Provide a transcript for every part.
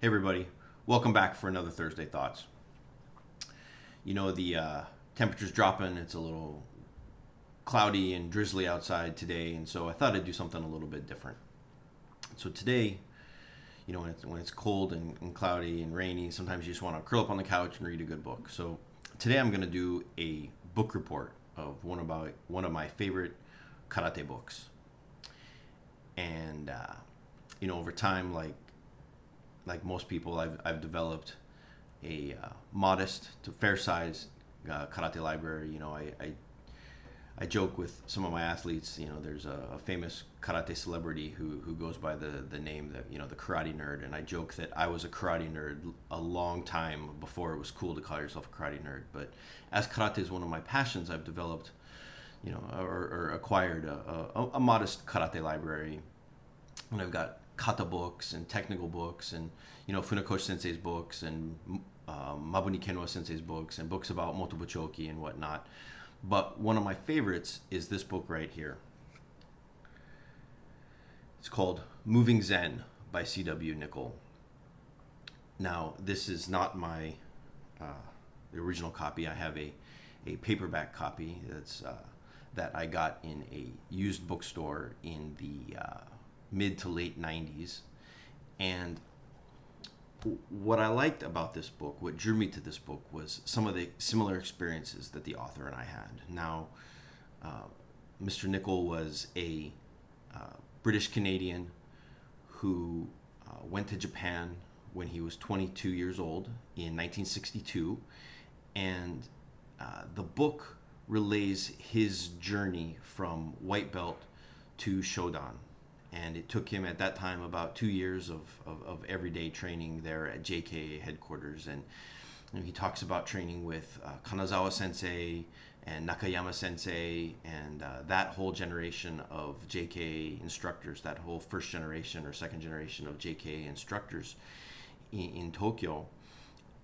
everybody, welcome back for another Thursday Thoughts. You know, the temperature's dropping, it's a little cloudy and drizzly outside today, and so I thought I'd do something a little bit different. So today, you know, when it's cold and cloudy and rainy, sometimes you just want to curl up on the couch and read a good book. So today I'm going to do a book report of one of my favorite karate books. And, you know, over time, like most people, I've developed a modest to fair-sized karate library. You know, I joke with some of my athletes. You know, there's a famous karate celebrity who goes by the name that, you know, the karate nerd, and I joke that I was a karate nerd a long time before it was cool to call yourself a karate nerd. But as karate is one of my passions, I've developed, you know, or acquired a modest karate library, and I've got kata books and technical books and, you know, Funakoshi Sensei's books and Mabuni Kenwa Sensei's books and books about motobuchoki and whatnot. But one of my favorites is this book right here. It's called Moving Zen by C.W. Nicol. Now, this is not my the original copy. I have a paperback copy that I got in a used bookstore in the mid to late 90s. And what I liked about this book, what drew me to this book, was some of the similar experiences that the author and I had. Now, Mr. Nicol was a British Canadian who went to Japan when he was 22 years old in 1962, and the book relays his journey from white belt to Shodan. And it took him at that time about 2 years of everyday training there at JKA headquarters. And you know, he talks about training with Kanazawa Sensei and Nakayama Sensei and that whole generation of JKA instructors, that whole first generation or second generation of JKA instructors in Tokyo.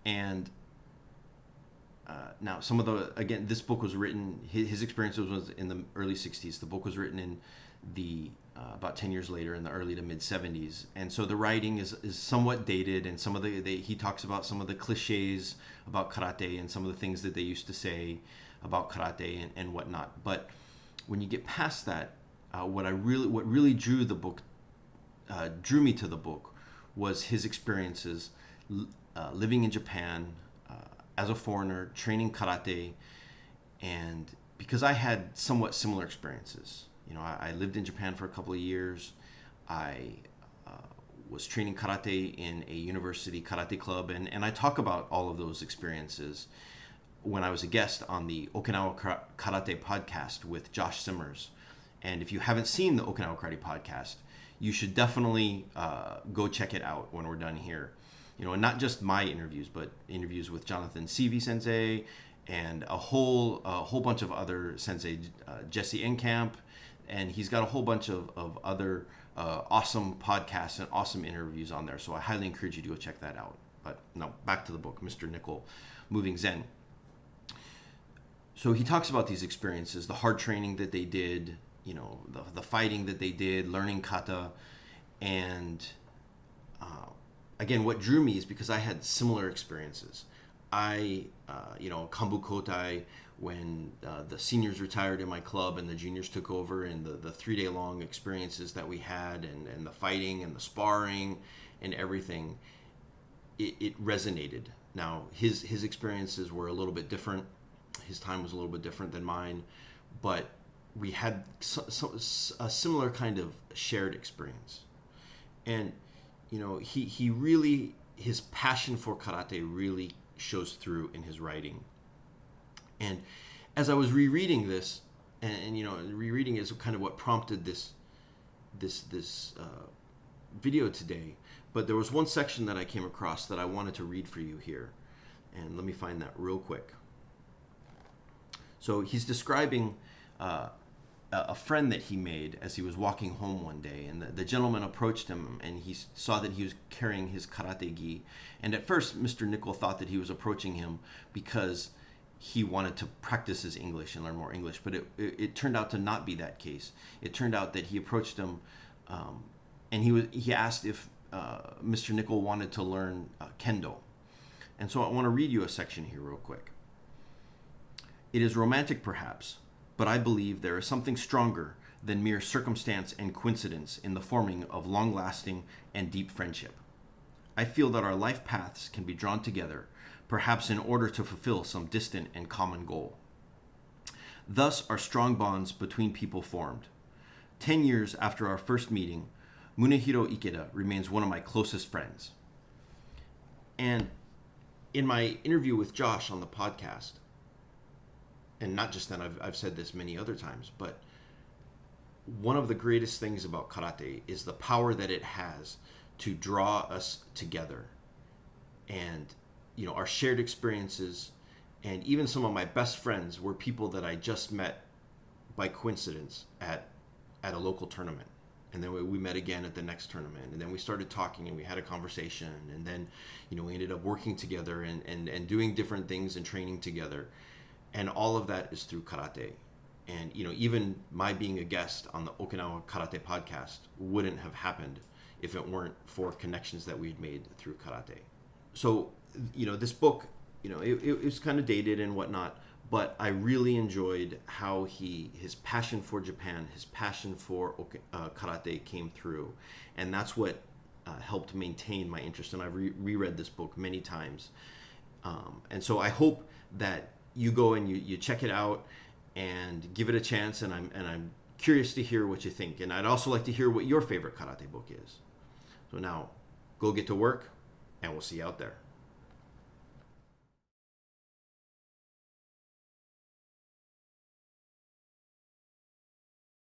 And now some of again, this book was written, his experience was in the early 60s. The book was written in the about 10 years later in the early to mid 70s, and so the writing is somewhat dated, and some of he talks about some of the cliches about karate and some of the things that they used to say about karate and whatnot. But when you get past that, what really drew me to the book was his experiences living in Japan as a foreigner, training karate, and because I had somewhat similar experiences. You know, I lived in Japan for a couple of years. I was training karate in a university karate club, and I talk about all of those experiences when I was a guest on the Okinawa Karate podcast with Josh Simmers. And if you haven't seen the Okinawa Karate podcast, you should definitely go check it out when we're done here. You know, and not just my interviews, but interviews with Jonathan Seavey Sensei and a whole bunch of other sensei, Jesse Enkamp. And he's got a whole bunch of other awesome podcasts and awesome interviews on there. So I highly encourage you to go check that out. But now back to the book, Mr. Nicol, Moving Zen. So he talks about these experiences, the hard training that they did, you know, the fighting that they did, learning kata. And again, what drew me is because I had similar experiences. You know, Kanbu Kotai, when the seniors retired in my club and the juniors took over, and the 3-day long experiences that we had, and the fighting and the sparring and everything, it resonated. Now, his experiences were a little bit different. His time was a little bit different than mine, but we had a similar kind of shared experience. And, you know, he really, his passion for karate really shows through in his writing. And as I was rereading this, and you know, rereading is kind of what prompted this video today. But there was one section that I came across that I wanted to read for you here, and let me find that real quick. So he's describing a friend that he made as he was walking home one day, and the gentleman approached him, and he saw that he was carrying his karate gi. And at first, Mr. Nicol thought that he was approaching him because he wanted to practice his English and learn more English, but it turned out to not be that case. It turned out that he approached him, and he asked if Mr. Nicol wanted to learn kendo. And so I want to read you a section here real quick. It is romantic perhaps, but I believe there is something stronger than mere circumstance and coincidence in the forming of long-lasting and deep friendship. I feel that our life paths can be drawn together, perhaps in order to fulfill some distant and common goal. Thus are strong bonds between people formed. 10 years after our first meeting, Munehiro Ikeda remains one of my closest friends. And in my interview with Josh on the podcast, and not just then, I've said this many other times, but one of the greatest things about karate is the power that it has to draw us together. And, you know, our shared experiences, and even some of my best friends were people that I just met by coincidence at a local tournament. And then we met again at the next tournament. And then we started talking and we had a conversation. And then, you know, we ended up working together and doing different things and training together. And all of that is through karate. And, you know, even my being a guest on the Okinawa Karate podcast wouldn't have happened if it weren't for connections that we'd made through karate. So, you know, this book, you know, it was kind of dated and whatnot, but I really enjoyed how his passion for Japan, his passion for karate came through. And that's what helped maintain my interest. And I've reread this book many times. And so I hope that you go and you check it out and give it a chance. And I'm curious to hear what you think. And I'd also like to hear what your favorite karate book is. So now, go get to work, and we'll see you out there.